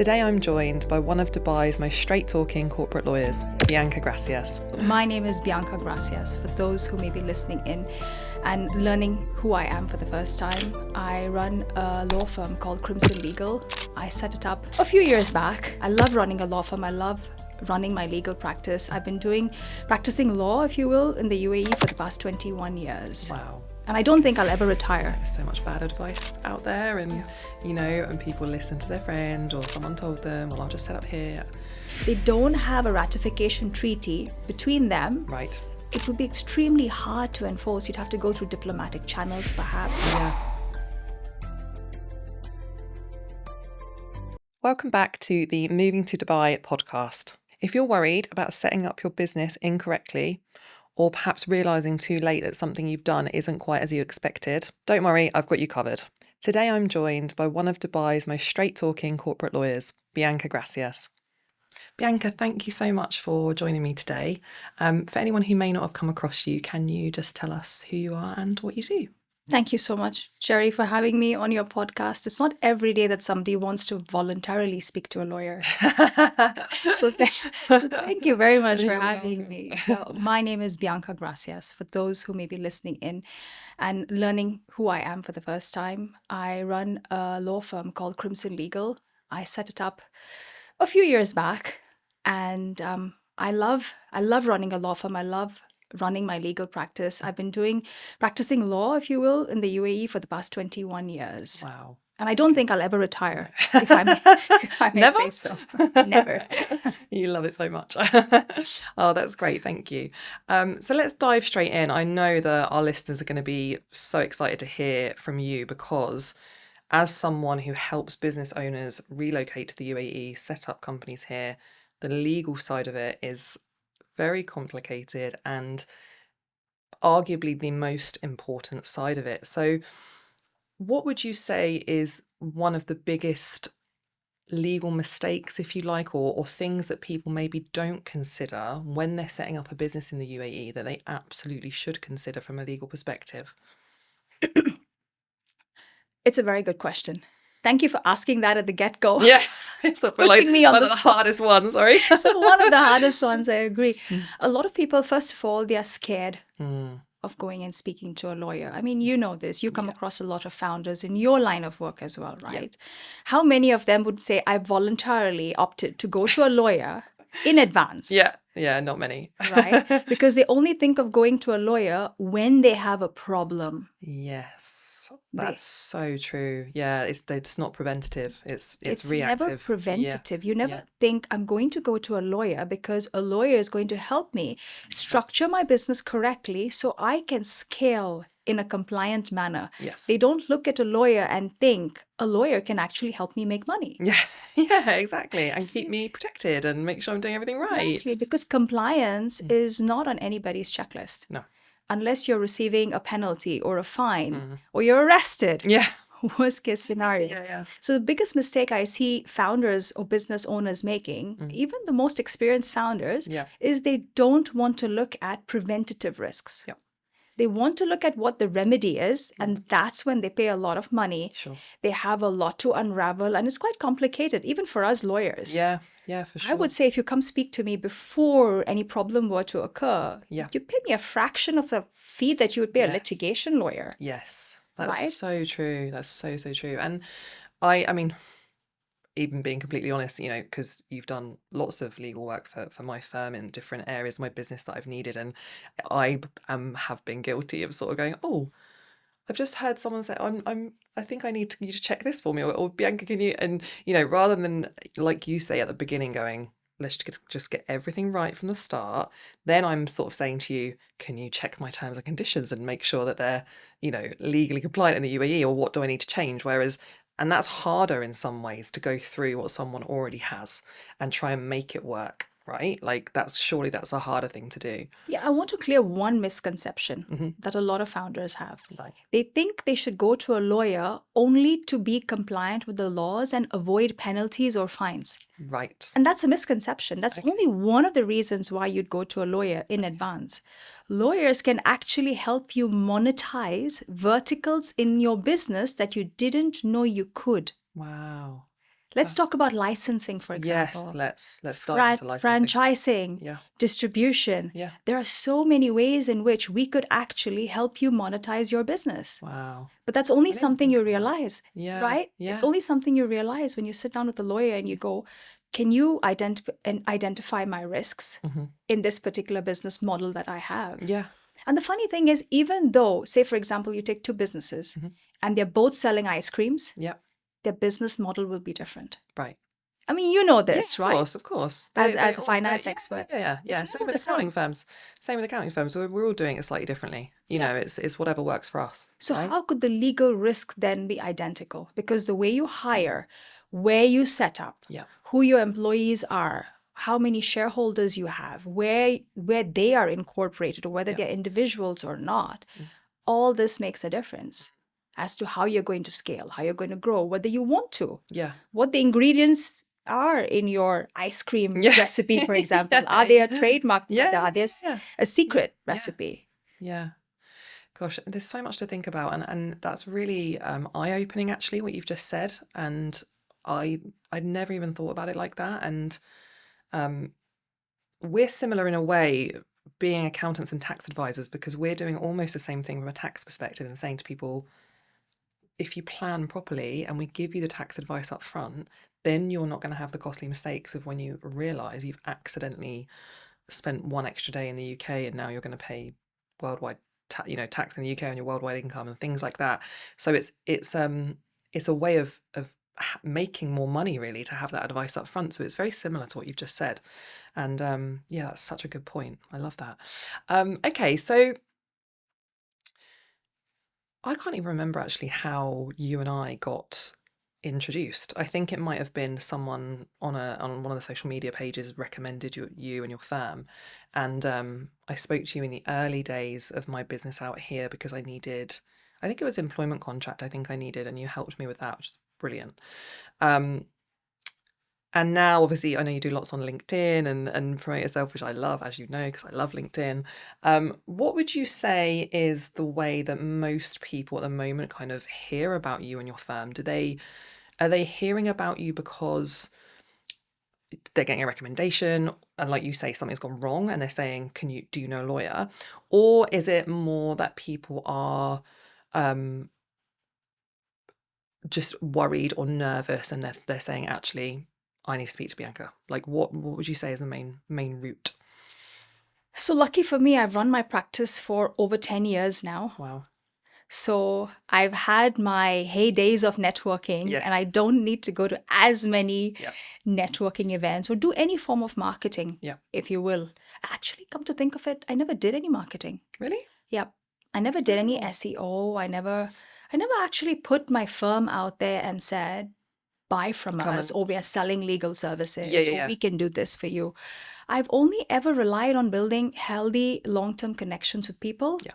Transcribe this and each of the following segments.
Today I'm joined by one of Dubai's most straight-talking corporate lawyers, Bianca Gracias. My name is Bianca Gracias, for those who may be listening in and learning who I am for the first time. I run a law firm called Crimson Legal. I set it up a few years back. I love running a law firm. I love running my legal practice. I've been practicing law, if you will, in the UAE for the past 21 years. Wow. And I don't think I'll ever retire. There's so much bad advice out there and, and people listen to their friend or someone told them, well, I'll just set up here. They don't have a ratification treaty between them. Right. It would be extremely hard to enforce. You'd have to go through diplomatic channels, perhaps. Yeah. Welcome back to the Moving to Dubai podcast. If you're worried about setting up your business incorrectly, or perhaps realising too late that something you've done isn't quite as you expected, don't worry, I've got you covered. Today I'm joined by one of Dubai's most straight-talking corporate lawyers, Bianca Gracias. Bianca, thank you so much for joining me today. For anyone who may not have come across you, can you just tell us who you are and what you do? Thank you so much, Jeri, for having me on your podcast. It's not every day that somebody wants to voluntarily speak to a lawyer. So thank you very much for having me. So my name is Bianca Gracias, for those who may be listening in and learning who I am for the first time. I run a law firm called Crimson Legal. I set it up a few years back, and I love running a law firm. I love running my legal practice. I've been practicing law, if you will, in the UAE for the past 21 years. Wow. And I don't think I'll ever retire, if I may Never? say so. Never. You love it so much. Oh, that's great. Thank you. So let's dive straight in. I know that our listeners are going to be so excited to hear from you because as someone who helps business owners relocate to the UAE, set up companies here, the legal side of it is very complicated and arguably the most important side of it. So what would you say is one of the biggest legal mistakes, if you like, or things that people maybe don't consider when they're setting up a business in the UAE that they absolutely should consider from a legal perspective? It's a very good question. Thank you for asking that at the get-go. Yeah, so Pushing me on one the of the spot. hardest ones, sorry. So one of the hardest ones, I agree. A lot of people, first of all, they are scared of going and speaking to a lawyer. I mean, you know this. You come across a lot of founders in your line of work as well, right? How many of them would say, I voluntarily opted to go to a lawyer in advance? Yeah, not many. Right? Because they only think of going to a lawyer when they have a problem. Yes. That's so true. Yeah, it's not preventative. It's reactive. Never preventative. You never think I'm going to go to a lawyer because a lawyer is going to help me structure my business correctly so I can scale in a compliant manner. Yes. They don't look at a lawyer and think a lawyer can actually help me make money. Yeah, exactly. And keep me protected and make sure I'm doing everything right. Exactly, because compliance is not on anybody's checklist. No. Unless you're receiving a penalty or a fine or you're arrested. Yeah. Worst case scenario. Yeah. So the biggest mistake I see founders or business owners making, even the most experienced founders, is they don't want to look at preventative risks. Yeah. They want to look at what the remedy is, and that's when they pay a lot of money. Sure. They have a lot to unravel, and it's quite complicated, even for us lawyers. Yeah, for sure. I would say if you come speak to me before any problem were to occur, you pay me a fraction of the fee that you would pay a litigation lawyer. Yes, that's right? so true. That's so true. And I mean, even being completely honest, because you've done lots of legal work for my firm in different areas of my business that I've needed, and I have been guilty of sort of going, oh, I've just heard someone say, I think I need you to check this for me, or Bianca, can you? And rather than, like you say at the beginning, going, let's just get everything right from the start, then I'm sort of saying to you, can you check my terms and conditions and make sure that they're, legally compliant in the UAE, or what do I need to change? And that's harder in some ways to go through what someone already has and try and make it work. Right? Like that's a harder thing to do. Yeah, I want to clear one misconception that a lot of founders have. Right. They think they should go to a lawyer only to be compliant with the laws and avoid penalties or fines. Right. And that's a misconception. That's only one of the reasons why you'd go to a lawyer in advance. Lawyers can actually help you monetize verticals in your business that you didn't know you could. Wow. Let's talk about licensing, for Yes, example. let's dive into licensing. Franchising, Yeah. distribution. Yeah. There are so many ways in which we could actually help you monetize your business. Wow. But that's only I didn't something think you of that. realize, Yeah. right? Yeah. It's only something you realize when you sit down with a lawyer and you go, can you identify my risks in this particular business model that I have? Yeah. And the funny thing is, even though, say, for example, you take two businesses and they're both selling ice creams, Yeah. their business model will be different. Right. I mean, you know Yeah, this, right? of course. As They a all, finance yeah, expert. yeah. It's Same never with the accounting same. firms. Same with accounting firms. We're all doing it slightly differently. You know, it's whatever works for us. So right? how could the legal risk then be identical? Because the way you hire, where you set up, Yeah. who your employees are, how many shareholders you have, where they are incorporated, or whether they're individuals or not, all this makes a difference as to how you're going to scale, how you're going to grow, whether you want to. Yeah. What the ingredients are in your ice cream recipe, for example. Are they a trademark? Yeah. Are they a secret Yeah. recipe? Yeah. Gosh, there's so much to think about, and that's really eye-opening, actually, what you've just said. And I'd never even thought about it like that. And we're similar in a way, being accountants and tax advisors, because we're doing almost the same thing from a tax perspective and saying to people, if you plan properly and we give you the tax advice up front, then you're not going to have the costly mistakes of when you realize you've accidentally spent one extra day in the UK and now you're going to pay worldwide tax in the UK on your worldwide income and things like that. So it's a way of making more money, really, to have that advice up front. So it's very similar to what you've just said. And yeah, that's such a good point. I love that. Okay, so I can't even remember actually how you and I got introduced. I think it might have been someone on one of the social media pages recommended you and your firm. And I spoke to you in the early days of my business out here because I think it was employment contract I think I needed, and you helped me with that, which is brilliant. And now, obviously, I know you do lots on LinkedIn and promote yourself, which I love, as you know, because I love LinkedIn. What would you say is the way that most people at the moment kind of hear about you and your firm? Are they hearing about you because they're getting a recommendation and, like you say, something's gone wrong and they're saying, do you know a lawyer? Or is it more that people are just worried or nervous and they're saying, actually, I need to speak to Bianca? Like, what would you say is the main route? So lucky for me, I've run my practice for over 10 years now. Wow. So I've had my heydays of networking, and I don't need to go to as many networking events or do any form of marketing, if you will. Actually, come to think of it, I never did any marketing. Really? Yep. I never did any SEO. I never actually put my firm out there and said, buy from us, or we are selling legal services, or we can do this for you. I've only ever relied on building healthy long-term connections with people. Yeah.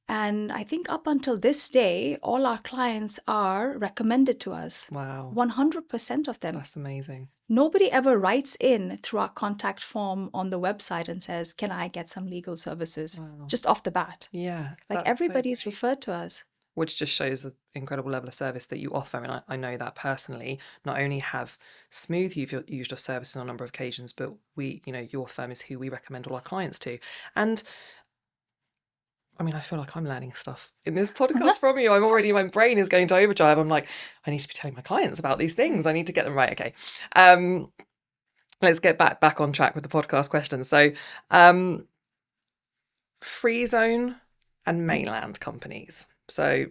And I think up until this day, all our clients are recommended to us. Wow. 100% of them. That's amazing. Nobody ever writes in through our contact form on the website and says, can I get some legal services? Wow. Just off the bat. Yeah. Like everybody's referred to us. Which just shows the incredible level of service that you offer. And I know that personally. Not only have Smooth used your services on a number of occasions, but your firm is who we recommend all our clients to. And I mean, I feel like I'm learning stuff in this podcast from you. My brain is going to overdrive. I'm like, I need to be telling my clients about these things. I need to get them right. Okay. Let's get back on track with the podcast questions. So, free zone and mainland companies. So,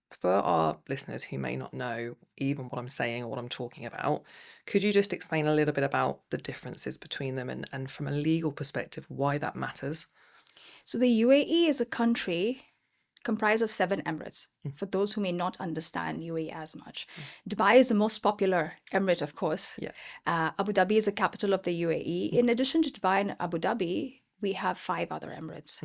for our listeners who may not know even what I'm saying or what I'm talking about, could you just explain a little bit about the differences between them and from a legal perspective, why that matters? So the UAE is a country comprised of 7 emirates, for those who may not understand UAE as much. Dubai is the most popular emirate, of course. Abu Dhabi is the capital of the UAE. In addition to Dubai and Abu Dhabi, we have 5 other emirates.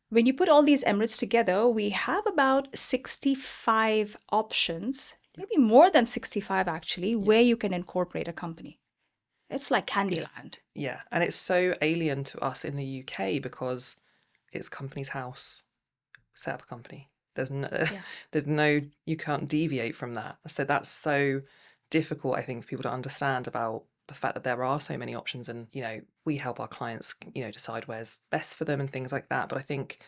When you put all these emirates together, we have about 65 options, maybe more than 65 actually, where you can incorporate a company. It's like Candyland. And it's so alien to us in the UK because it's company's house, set up a company. There's no, you can't deviate from that. So that's so difficult, I think, for people to understand about the fact that there are so many options, and we help our clients decide where's best for them and things like that. But I think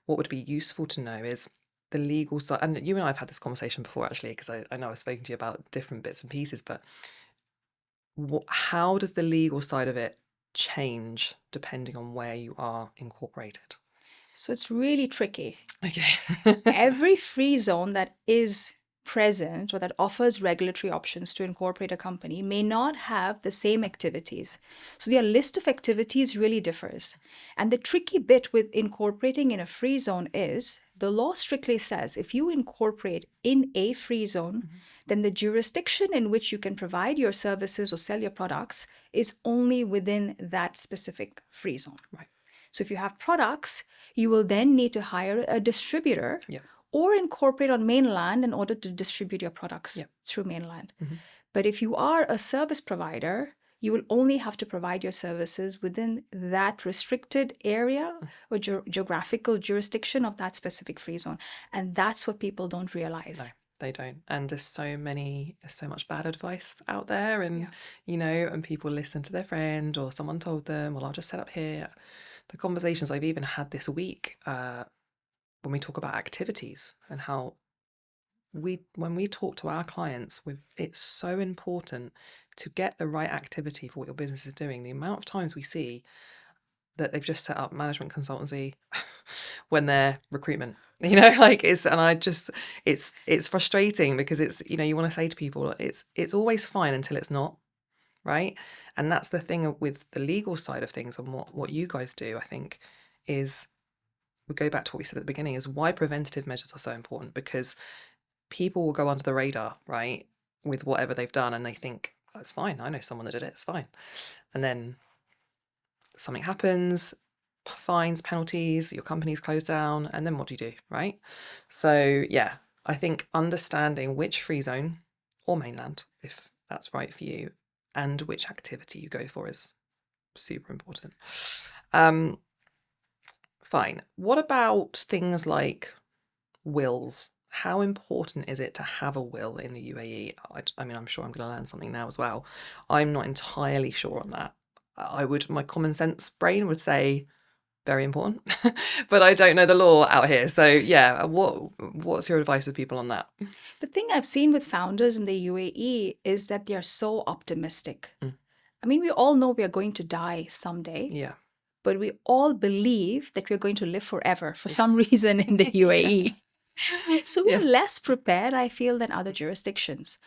what would be useful to know is the legal side. And you and I have had this conversation before, actually, because I know I've spoken to you about different bits and pieces, but how does the legal side of it change depending on where you are incorporated? So it's really tricky. Okay. Every free zone that is present or that offers regulatory options to incorporate a company may not have the same activities. So their list of activities really differs. And the tricky bit with incorporating in a free zone is the law strictly says if you incorporate in a free zone, then the jurisdiction in which you can provide your services or sell your products is only within that specific free zone. Right. So if you have products, you will then need to hire a distributor Yeah. or incorporate on mainland in order to distribute your products Yeah. through mainland. Mm-hmm. But if you are a service provider, you will only have to provide your services within that restricted area or geographical jurisdiction of that specific free zone. And that's what people don't realize. No, they don't. And there's so much bad advice out there, and and people listen to their friend or someone told them, well, I'll just set up here. The conversations I've even had this week, when we talk about activities and how when we talk to our clients, it's so important to get the right activity for what your business is doing. The amount of times we see that they've just set up management consultancy when they're recruitment, it's frustrating because it's, you want to say to people, it's always fine until it's not, right? And that's the thing with the legal side of things, and what you guys do, I think, is we go back to what we said at the beginning, is why preventative measures are so important, because people will go under the radar, right, with whatever they've done, and they think, oh, it's fine, I know someone that did it, it's fine. And then something happens, fines, penalties, your company's closed down, and then what do you do, right? So yeah, I think understanding which free zone or mainland, if that's right for you, and which activity you go for is super important. Fine. What about things like wills? How important is it to have a will in the UAE? I mean, I'm sure I'm going to learn something now as well. I'm not entirely sure on that. My common sense brain would say very important, but I don't know the law out here. So yeah, what's your advice with people on that? The thing I've seen with founders in the UAE is that they are so optimistic. I mean, we all know we are going to die someday. Yeah. But we all believe that we're going to live forever for some reason in the UAE. So we're less prepared, I feel, than other jurisdictions.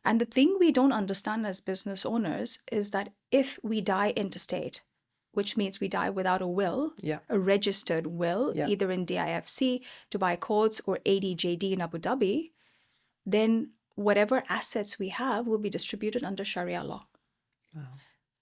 And the thing we don't understand as business owners is that if we die interstate, which means we die without a will, a registered will, either in DIFC, Dubai Courts, or ADJD in Abu Dhabi, then whatever assets we have will be distributed under Sharia law. Wow.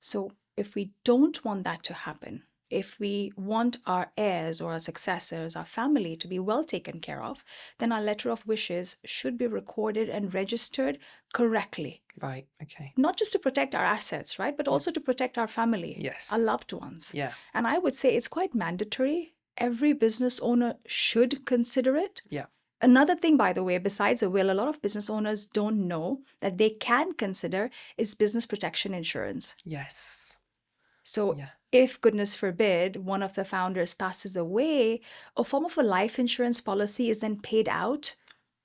So if we don't want that to happen, if we want our heirs or our successors, our family to be well taken care of, then our letter of wishes should be recorded and registered correctly. Right, okay. Not just to protect our assets, right? But also to protect our family, our loved ones. Yeah. And I would say it's quite mandatory. Every business owner should consider it. Yeah. Another thing, by the way, besides a will, a lot of business owners don't know that they can consider is business protection insurance. Yes. So if, goodness forbid, one of the founders passes away, a form of a life insurance policy is then paid out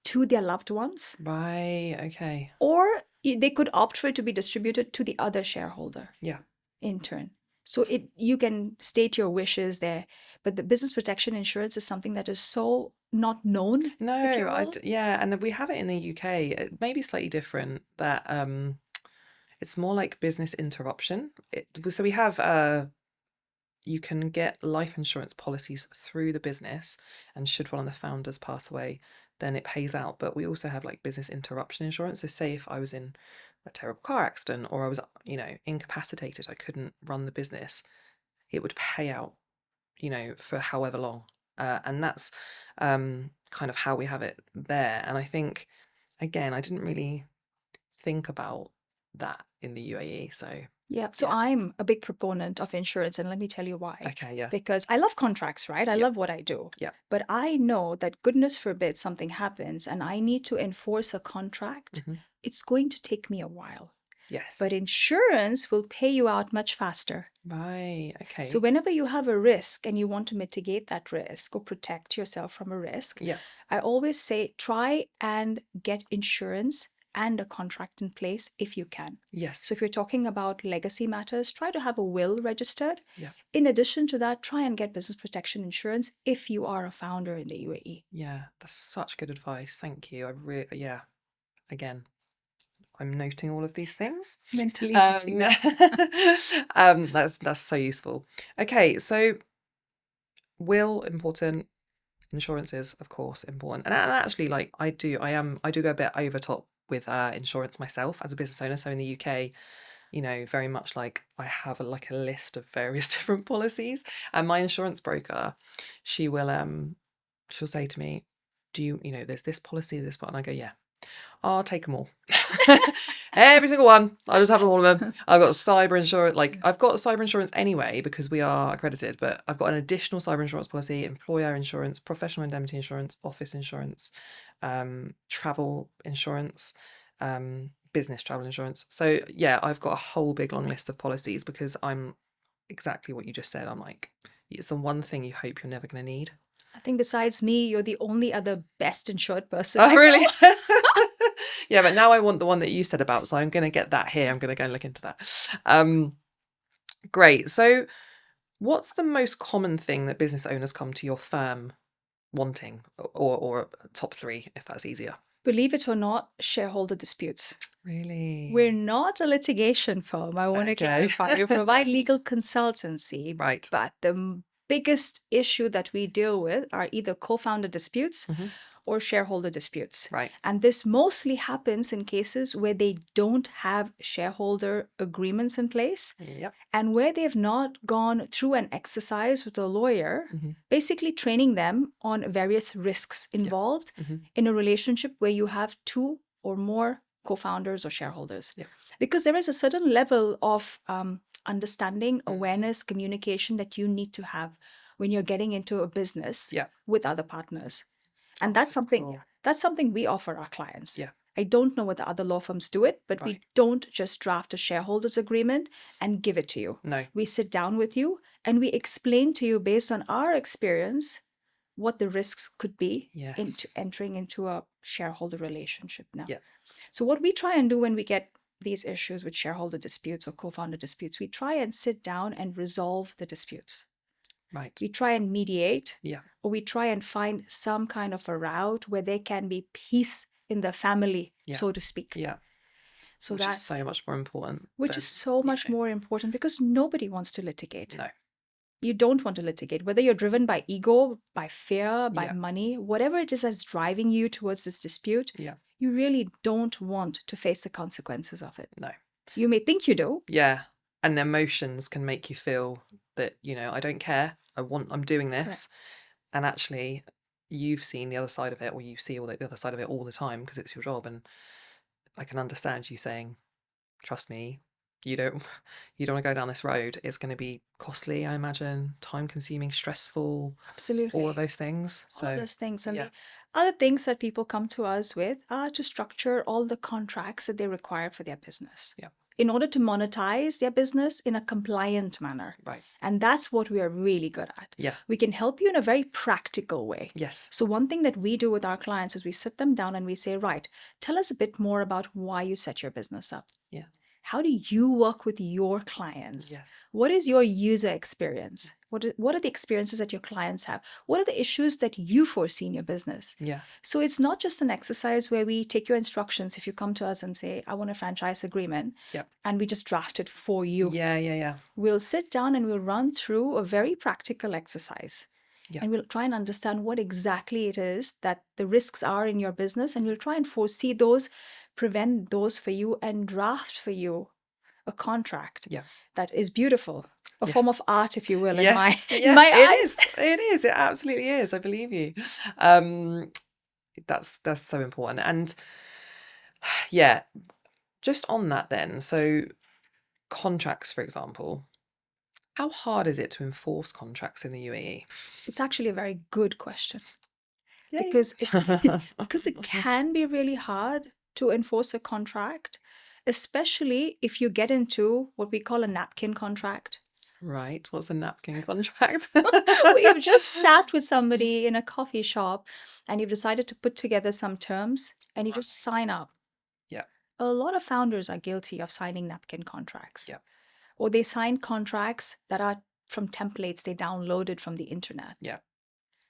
to their loved ones. Right, okay. Or they could opt for it to be distributed to the other shareholder. Yeah. In turn. So you can state your wishes there, but the business protection insurance is something that is so not known. No, and we have it in the UK. It may be slightly different, that it's more like business interruption. So we have you can get life insurance policies through the business, and should one of the founders pass away, then it pays out. But we also have like business interruption insurance. So say if I was in a terrible car accident, or I was, incapacitated, I couldn't run the business, it would pay out, for however long. And that's kind of how we have it there. And I think, again, I didn't really think about that in the UAE. So So I'm a big proponent of insurance, and let me tell you why. Okay, Because I love contracts, right? I love what I do. But I know that, goodness forbid, something happens and I need to enforce a contract it's going to take me a while. Yes. But insurance will pay you out much faster. Right. Okay. So whenever you have a risk and you want to mitigate that risk or protect yourself from a risk, Yeah. I always say try and get insurance and a contract in place if you can. Yes. So if you're talking about legacy matters, try to have a will registered. Yeah. In addition to that, try and get business protection insurance if you are a founder in the UAE. Yeah, that's such good advice. Thank you. I really, yeah. Again, I'm noting all of these things. Mentally noting them. That's so useful. Okay, so will important, insurances, of course, important. And actually, like I do go a bit over top with insurance myself as a business owner. So in the UK, very much like I have like a list of various different policies, and my insurance broker, she'll say to me, do you, there's this policy, this one, and I go, yeah, I'll take them all. Every single one. I'll just have all of them. I've got cyber insurance. Like I've got cyber insurance anyway because we are accredited, but I've got an additional cyber insurance policy, employer insurance, professional indemnity insurance, office insurance, travel insurance, business travel insurance. So yeah, I've got a whole big long list of policies because I'm exactly what you just said. I'm like, it's the one thing you hope you're never going to need. I think besides me, you're the only other best insured person. Oh, really? Yeah, but now I want the one that you said about, so I'm going to get that here. I'm going to go and look into that. Great. So what's the most common thing that business owners come to your firm wanting, or top 3, if that's easier? Believe it or not, shareholder disputes. Really? We're not a litigation firm. I want to clarify. We provide legal consultancy. Right. But the biggest issue that we deal with are either co-founder disputes or shareholder disputes. Right. And this mostly happens in cases where they don't have shareholder agreements in place. Yep. And where they've not gone through an exercise with a lawyer, basically training them on various risks involved in a relationship where you have 2 or more co-founders or shareholders. Yep. Because there is a certain level of understanding, awareness, communication that you need to have when you're getting into a business with other partners. And that's something we offer our clients. Yeah. I don't know whether other law firms do it, but we don't just draft a shareholders agreement and give it to you. No. We sit down with you and we explain to you based on our experience what the risks could be into entering into a shareholder relationship now. Yeah. So what we try and do when we get these issues with shareholder disputes or co-founder disputes, we try and sit down and resolve the disputes. Right. We try and mediate, Yeah. or we try and find some kind of a route where there can be peace in the family, so to speak. Yeah. So which that's is so much more important. Which is so much more important because nobody wants to litigate. No. You don't want to litigate, whether you're driven by ego, by fear, by money, whatever it is that's driving you towards this dispute. Yeah. You really don't want to face the consequences of it. No. You may think you do. Yeah. And emotions can make you feel that, I don't care. I'm doing this. Correct. And actually, you've seen the other side of it, or you see all the other side of it all the time because it's your job. And I can understand you saying, trust me, you don't want to go down this road. It's going to be costly, I imagine, time consuming, stressful. Absolutely. All of those things. All of those things. And the other things that people come to us with are to structure all the contracts that they require for their business. Yeah. In order to monetize their business in a compliant manner. Right. And that's what we are really good at. Yeah. We can help you in a very practical way. Yes. So one thing that we do with our clients is we sit them down and we say, right, tell us a bit more about why you set your business up. Yeah. How do you work with your clients? Yes. What is your user experience? What are the experiences that your clients have? What are the issues that you foresee in your business? Yeah. So it's not just an exercise where we take your instructions. If you come to us and say, I want a franchise agreement, and we just draft it for you. Yeah. We'll sit down and we'll run through a very practical exercise. Yeah. And we'll try and understand what exactly it is that the risks are in your business. And we'll try and foresee those, prevent those for you, and draft for you a contract that is beautiful. A form of art, if you will, in my eyes. It is. It absolutely is. I believe you. That's so important. And just on that then. So contracts, for example, how hard is it to enforce contracts in the UAE? It's actually a very good question. Because it can be really hard. to enforce a contract, especially if you get into what we call a napkin contract. Right. What's a napkin contract? Where you've just sat with somebody in a coffee shop and you've decided to put together some terms and you just sign up. Yeah. A lot of founders are guilty of signing napkin contracts. Yeah. Or they sign contracts that are from templates they downloaded from the internet. Yeah.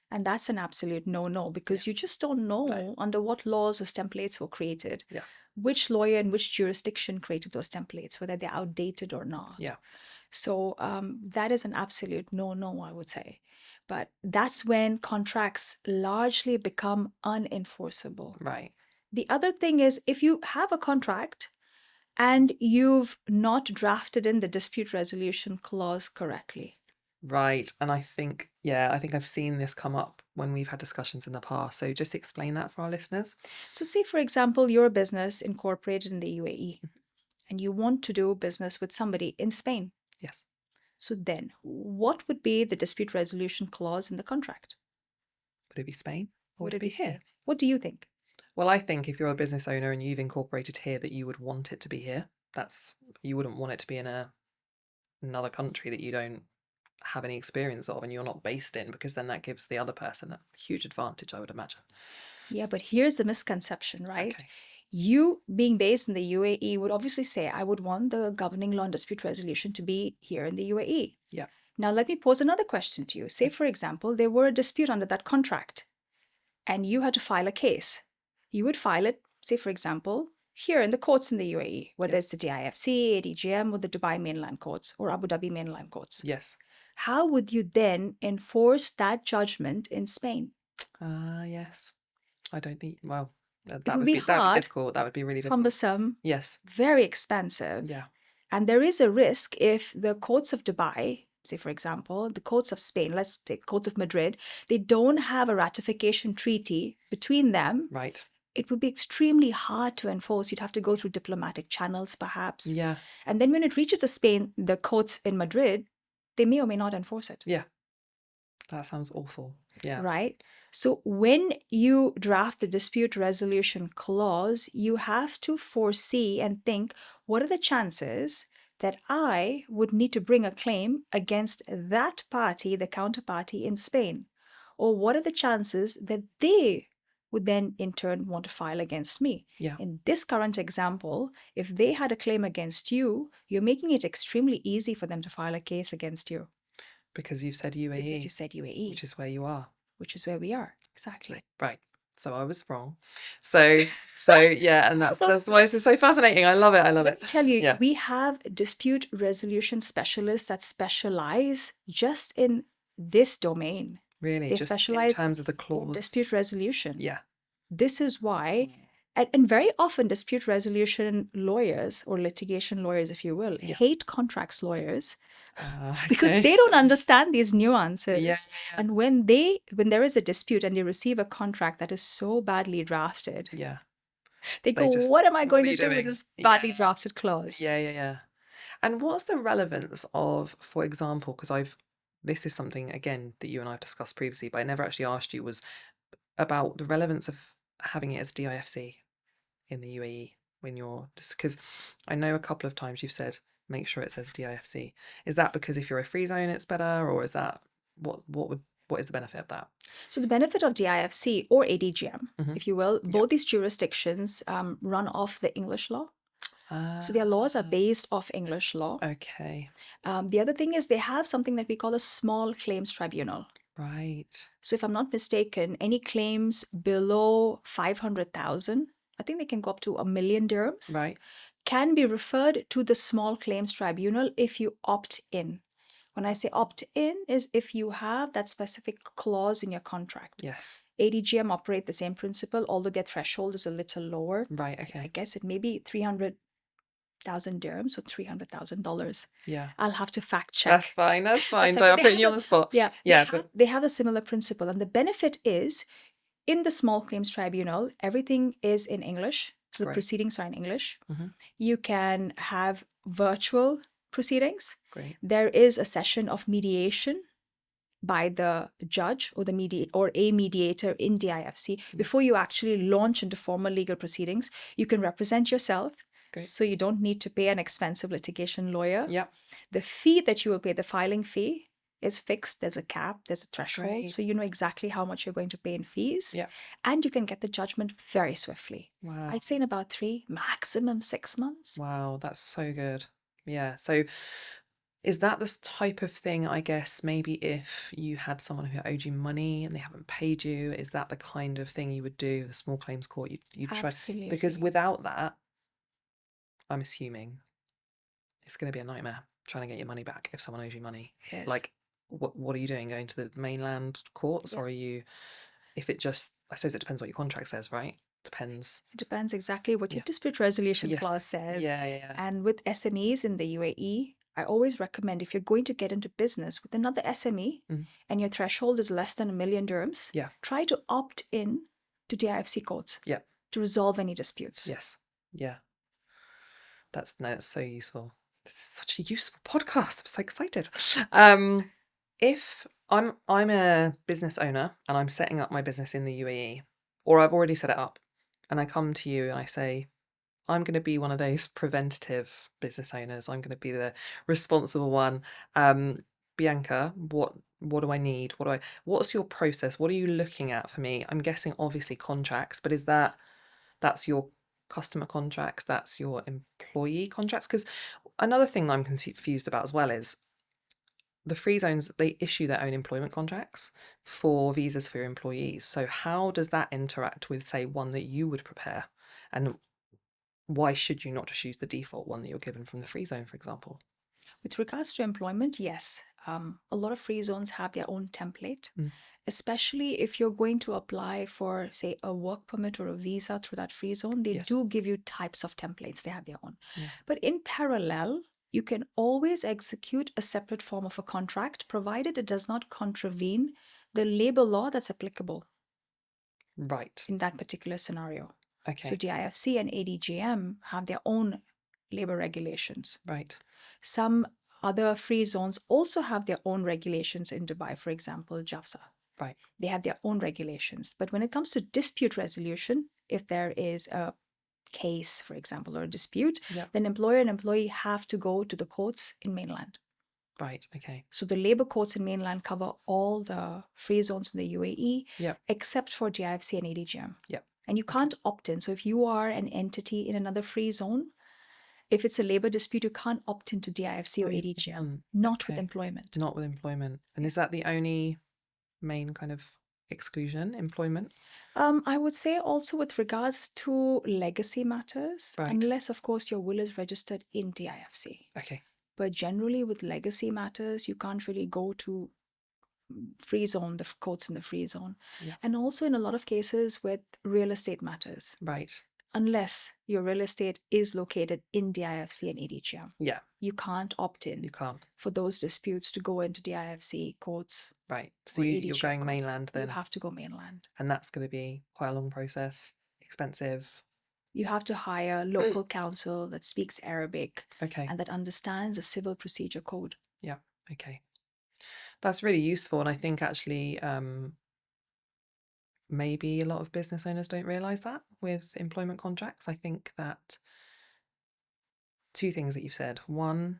And that's an absolute no-no, because you just don't know under what laws those templates were created, Yeah. which lawyer in which jurisdiction created those templates, whether they're outdated or not. Yeah. So that is an absolute no-no, I would say. But that's when contracts largely become unenforceable. Right. The other thing is, if you have a contract and you've not drafted in the dispute resolution clause correctly. Right. And I think I've seen this come up when we've had discussions in the past. So just explain that for our listeners. So say, for example, you're a business incorporated in the UAE and you want to do business with somebody in Spain. Yes. So then what would be the dispute resolution clause in the contract? Would it be Spain or Would would it be Spain? here? What do you think? Well, I think if you're a business owner and you've incorporated here, that you would want it to be here. You wouldn't want it to be in another country that you don't have any experience of and you're not based in, because then that gives the other person a huge advantage, I would imagine. Yeah, but here's the misconception, right? Okay. You being based in the UAE would obviously say, I would want the governing law and dispute resolution to be here in the UAE. Yeah. Now, let me pose another question to you. Say, for example, there were a dispute under that contract and you had to file a case. You would file it, say, for example, here in the courts in the UAE, whether it's the DIFC, ADGM, or the Dubai mainland courts or Abu Dhabi mainland courts. Yes. How would you then enforce that judgment in Spain? Yes. I don't think, well, It that would would be be that'd be hard, difficult. That would be really difficult. cumbersome, Yes. very expensive. Yeah. And there is a risk if the courts of Dubai, say, for example, the courts of Spain, let's take courts of Madrid, they don't have a ratification treaty between them. Right. It would be extremely hard to enforce. You'd have to go through diplomatic channels, perhaps. Yeah. And then when it reaches to Spain, the courts in Madrid, they may or may not enforce it. Yeah. That sounds awful. Yeah. Right? So when you draft the dispute resolution clause, you have to foresee and think, what are the chances that I would need to bring a claim against that party, the counterparty in Spain? Or what are the chances that they would then in turn want to file against me? Yeah. In this current example, if they had a claim against you, you're making it extremely easy for them to file a case against you. Because you've said UAE. Because you said UAE. Which is where you are. Which is where we are. Exactly. Right. So I was wrong. So yeah, and that's why this is so fascinating. I love it. Let me tell you, we have dispute resolution specialists that specialize just in this domain. Really? They just specialize in terms of the clause. in dispute resolution. Yeah. This is why, and very often dispute resolution lawyers or litigation lawyers, if you will, hate contracts lawyers because they don't understand these nuances. Yeah. And when there is a dispute and they receive a contract that is so badly drafted, they go, what am I going to do with this badly drafted clause? Yeah. And what's the relevance of, for example, because this is something, again, that you and I have discussed previously, but I never actually asked you, was about the relevance of having it as DIFC in the UAE when you're just, because I know a couple of times you've said make sure it says DIFC. Is that because if you're a free zone it's better, or is that what is the benefit of that? So the benefit of DIFC or ADGM, if you will, both these jurisdictions run off the English law. So their laws are based off English law. Okay. The other thing is they have something that we call a small claims tribunal. Right. So if I'm not mistaken, any claims below 500,000, I think they can go up to 1 million dirhams, right, can be referred to the small claims tribunal if you opt in. When I say opt in is if you have that specific clause in your contract. Yes. ADGM operate the same principle, although their threshold is a little lower. Right, okay. I guess it may be 300,000 dirhams or $300,000. Yeah. I'll have to fact check. That's fine. Don't put you on the spot. Yeah. They have a similar principle. And the benefit is in the small claims tribunal, everything is in English. So the proceedings are in English. You can have virtual proceedings. Great. There is a session of mediation by the judge or a mediator in DIFC before you actually launch into formal legal proceedings. You can represent yourself, Great. so you don't need to pay an expensive litigation lawyer. Yeah. The fee that you will pay, the filing fee, is fixed. There's a cap, there's a threshold, Great. so you know exactly how much you're going to pay in fees. Yeah. And you can get the judgment very swiftly. Wow. I'd say in about 3, maximum 6 months. Wow, that's so good. Yeah. So is that the type of thing, I guess, maybe if you had someone who owed you money and they haven't paid you, is that the kind of thing you would do, the small claims court? You'd try, Absolutely. because without that, I'm assuming it's going to be a nightmare trying to get your money back if someone owes you money. Yes. Like, what are you doing? Going to the mainland courts, or are you? If it just, I suppose it depends what your contract says, right? Depends. It depends exactly what your Yeah. dispute resolution Yes. clause says. Yeah. And with SMEs in the UAE, I always recommend, if you're going to get into business with another SME and your threshold is less than 1 million dirhams, Yeah. try to opt in to DIFC courts Yeah. to resolve any disputes. Yes. Yeah. That's so useful. This is such a useful podcast. I'm so excited. If I'm a business owner and I'm setting up my business in the UAE, or I've already set it up, and I come to you and I say, I'm going to be one of those preventative business owners. I'm going to be the responsible one. Bianca, what do I need? What's your process? What are you looking at for me? I'm guessing obviously contracts, but is that's your customer contracts, that's your employee contracts? Because another thing that I'm confused about as well is the free zones, they issue their own employment contracts for visas for your employees. So how does that interact with, say, one that you would prepare? And why should you not just use the default one that you're given from the free zone, for example? With regards to employment, yes. A lot of free zones have their own template, especially if you're going to apply for, say, a work permit or a visa through that free zone. They do give you types of templates. They have their own. Yeah. But in parallel, you can always execute a separate form of a contract, provided it does not contravene the labor law that's applicable Right. in that particular scenario. Okay. So DIFC and ADGM have their own labor regulations. Right. Some other free zones also have their own regulations in Dubai, for example, JAFSA. Right. They have their own regulations. But when it comes to dispute resolution, if there is a case, for example, or a dispute, then employer and employee have to go to the courts in mainland. Right. Okay. So the labor courts in mainland cover all the free zones in the UAE, except for DIFC and ADGM. And you can't opt in. So if you are an entity in another free zone, if it's a labor dispute, you can't opt into DIFC or ADGM, not with employment. Not with employment. And is that the only main kind of exclusion, employment? I would say also with regards to legacy matters, unless, of course, your will is registered in DIFC. Okay. But generally with legacy matters, you can't really go to free zone, the courts in the free zone. And also in a lot of cases with real estate matters. Right. Unless your real estate is located in DIFC and ADGM. Yeah. You can't opt in. You can't. For those disputes to go into DIFC courts. Right. So you're going courts. mainland then? You have to go mainland. And that's going to be quite a long process, expensive. You have to hire local counsel that speaks Arabic. Okay. And that understands the civil procedure code. Yeah. Okay. That's really useful. And I think actually maybe a lot of business owners don't realize that with employment contracts. I think that two things that you've said. One,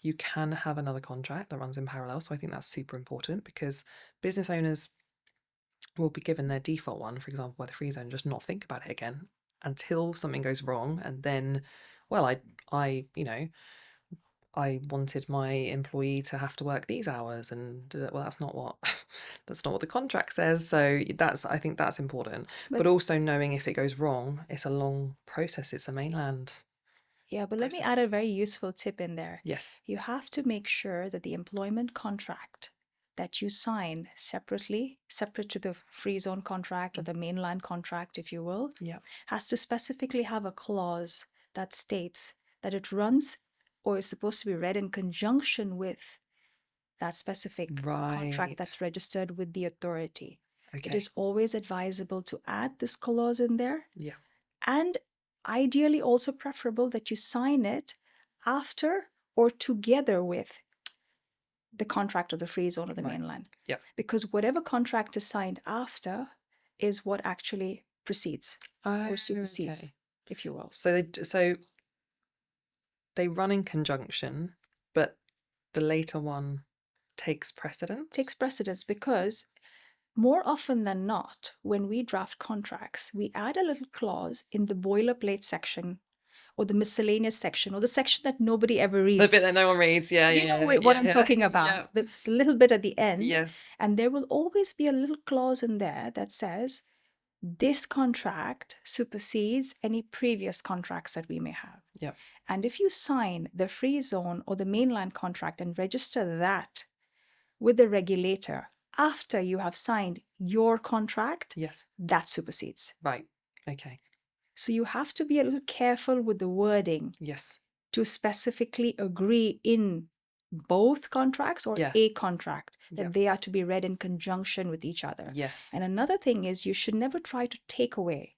you can have another contract that runs in parallel. So I think that's super important, because business owners will be given their default one, for example, by the free zone, just not think about it again until something goes wrong. And then, well, I wanted my employee to have to work these hours, and well, that's not what the contract says. So I think that's important. But also knowing if it goes wrong, it's a long process. It's a mainland. Yeah, but let me add a very useful tip in there. Yes. You have to make sure that the employment contract that you sign separate to the free zone contract or the mainland contract, if you will, has to specifically have a clause that states that it runs or is supposed to be read in conjunction with that specific contract that's registered with the authority. Okay. It is always advisable to add this clause in there. Yeah. And ideally also preferable that you sign it after or together with the contract of the free zone or the Right. mainland. Yeah. Because whatever contract is signed after is what actually precedes Oh, or supersedes, okay. if you will. So they run in conjunction, but the later one takes precedence? Takes precedence because more often than not, when we draft contracts, we add a little clause in the boilerplate section or the miscellaneous section or the section that nobody ever The reads. bit that no one reads, yeah, You know what I'm talking about, the little bit at the end. Yes. And there will always be a little clause in there that says, this contract supersedes any previous contracts that we may have. Yep. And if you sign the free zone or the mainland contract and register that with the regulator after you have signed your contract, Yes. that supersedes. Right. Okay. So you have to be a little careful with the wording Yes. to specifically agree in both contracts or Yeah. a contract that Yep. they are to be read in conjunction with each other. Yes. And another thing is you should never try to take away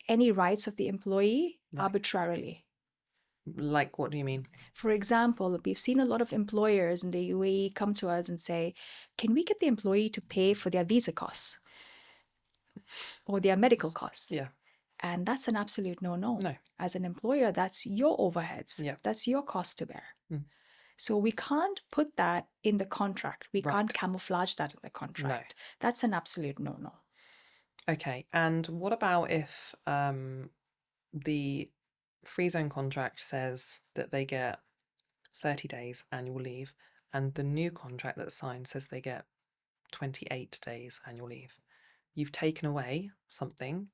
any rights of the employee Right. arbitrarily. Like, what do you mean? For example, we've seen a lot of employers in the UAE come to us and say, can we get the employee to pay for their visa costs or their medical costs? Yeah. And that's an absolute no-no. No. As an employer, that's your overheads. Yeah. That's your cost to bear. Mm. So we can't put that in the contract. We Right. can't camouflage that in the contract. That's an absolute no-no. Okay. And what about if the free zone contract says that they get 30 days annual leave, and the new contract that's signed says they get 28 days annual leave? You've taken away something,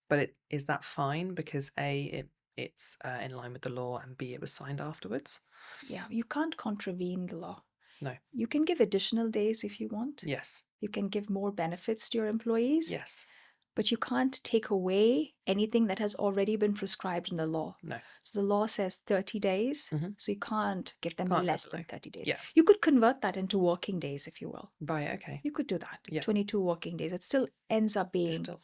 but is that fine because A, it's in line with the law, and B, it was signed afterwards? Yeah, you can't contravene the law. No. You can give additional days if you want. Yes. You can give more benefits to your employees. Yes. But you can't take away anything that has already been prescribed in the law. No. So the law says 30 days, Mhm. so you can't give them Can't less give than them. 30 days. Yeah. You could convert that into working days, if you will. Right. Okay. You could do that. Yeah. 22 working days. It still ends up It's being still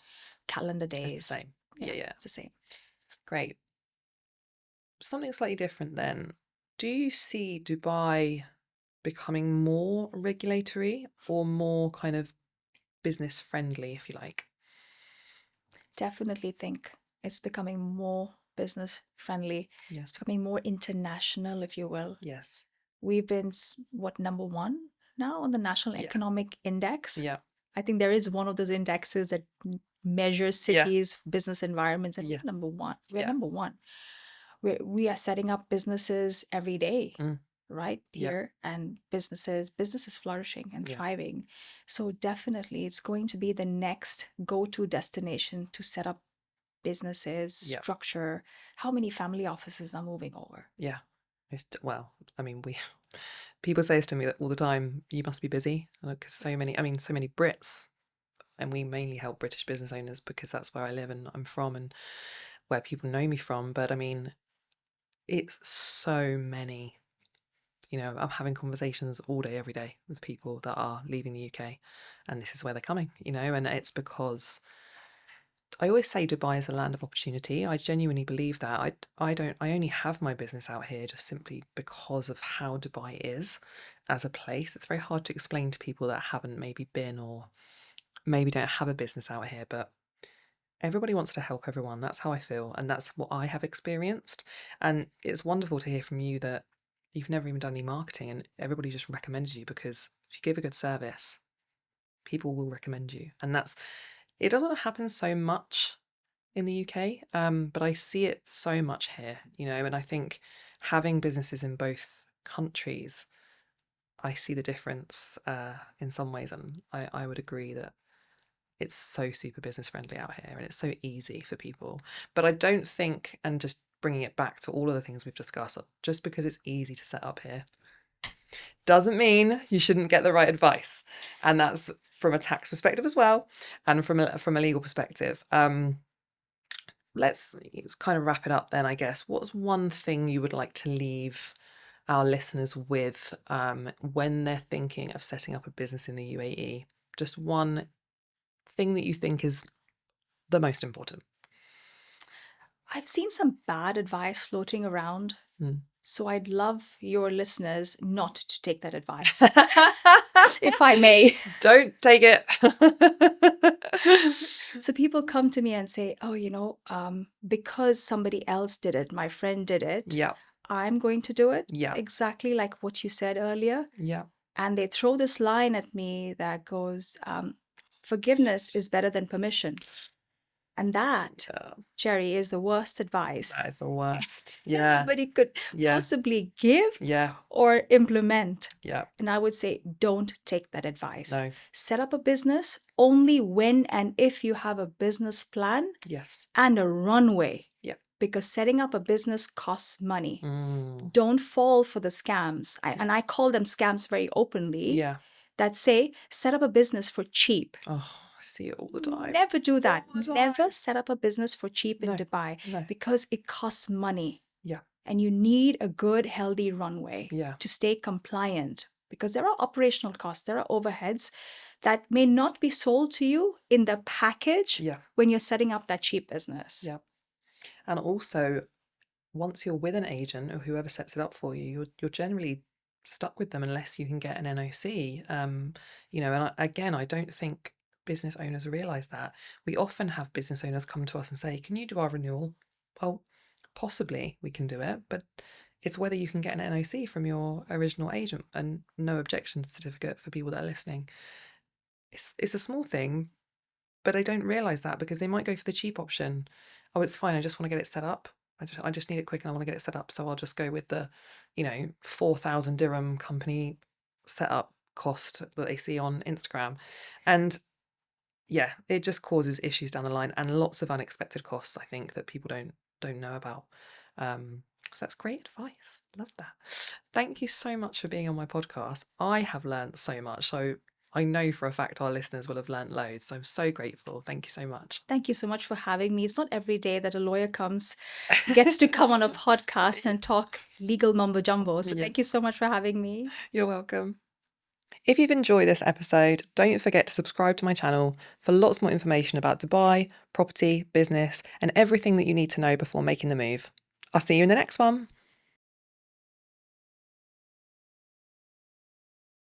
calendar it's the days. same. Yeah. Yeah. It's the same. Great. Something slightly different then. Do you see Dubai becoming more regulatory or more kind of business friendly, if you like? Definitely think it's becoming more business friendly. Yes. It's becoming more international, if you will. Yes. We've been, number one now on the National Yeah. Economic Index? Yeah. I think there is one of those indexes that measures cities, business environments, and Yeah. we're number one. We're Yeah. number one. We are setting up businesses every day, Mm. right Yeah. here, and businesses flourishing and Yeah. thriving. So definitely, it's going to be the next go-to destination to set up businesses, Yeah. structure. How many family offices are moving over? Yeah. Well, I mean, people say this to me all the time, you must be busy, because so many Brits, and we mainly help British business owners because that's where I live and I'm from and where people know me from. But I mean, it's so many, I'm having conversations all day, every day with people that are leaving the UK, and this is where they're coming, and it's because I always say Dubai is a land of opportunity. I genuinely believe that. I only have my business out here just simply because of how Dubai is as a place. It's very hard to explain to people that haven't maybe been or maybe don't have a business out here, but everybody wants to help everyone. That's how I feel, and that's what I have experienced. And it's wonderful to hear from you that you've never even done any marketing and everybody just recommends you, because if you give a good service, people will recommend you. And it doesn't happen so much in the UK, but I see it so much here, and I think having businesses in both countries, I see the difference in some ways, and I would agree that it's so super business friendly out here and it's so easy for people. But I don't think, and just bringing it back to all of the things we've discussed, just because it's easy to set up here doesn't mean you shouldn't get the right advice. And that's from a tax perspective as well, and from a legal perspective. Let's kind of wrap it up then, I guess. What's one thing you would like to leave our listeners with when they're thinking of setting up a business in the UAE? Just one thing that you think is the most important. I've seen some bad advice floating around. Mm. So I'd love your listeners not to take that advice, if I may. Don't take it. So people come to me and say, oh, because somebody else did it, my friend did it, Yeah, I'm going to do it. yeah, Exactly like what you said earlier. yeah. And they throw this line at me that goes, forgiveness is better than permission. And that, Yeah, Jeri, is the worst advice that is the worst. Yeah, anybody could yeah, possibly give yeah, or implement. yeah. And I would say, don't take that advice. No. Set up a business only when and if you have a business plan Yes. and a runway. Yep. Because setting up a business costs money. Mm. Don't fall for the scams. And I call them scams very openly. Yeah. That say, set up a business for cheap. Oh, I see it all the time. Never do that. All the Never time. set up a business for cheap in No, Dubai no. because it costs money. Yeah. And you need a good, healthy runway Yeah. to stay compliant because there are operational costs, there are overheads that may not be sold to you in the package Yeah. when you're setting up that cheap business. Yeah. And also, once you're with an agent or whoever sets it up for you, you're generally stuck with them unless you can get an NOC. And I don't think business owners realize that. We often have business owners come to us and say, "Can you do our renewal?" Well, possibly we can do it, but it's whether you can get an NOC from your original agent and no objection certificate for people that are listening. It's a small thing, but they don't realize that because they might go for the cheap option. Oh, it's fine. I just want to get it set up. I just need it quick and I want to get it set up. So I'll just go with the, 4,000 dirham company setup cost that they see on Instagram. And yeah, it just causes issues down the line and lots of unexpected costs, I think, that people don't know about. So that's great advice. Love that. Thank you so much for being on my podcast. I have learned so much. So I know for a fact our listeners will have learnt loads. So I'm so grateful. Thank you so much. Thank you so much for having me. It's not every day that a lawyer gets to come on a podcast and talk legal mumbo jumbo. So thank you so much for having me. You're welcome. If you've enjoyed this episode, don't forget to subscribe to my channel for lots more information about Dubai, property, business, and everything that you need to know before making the move. I'll see you in the next one.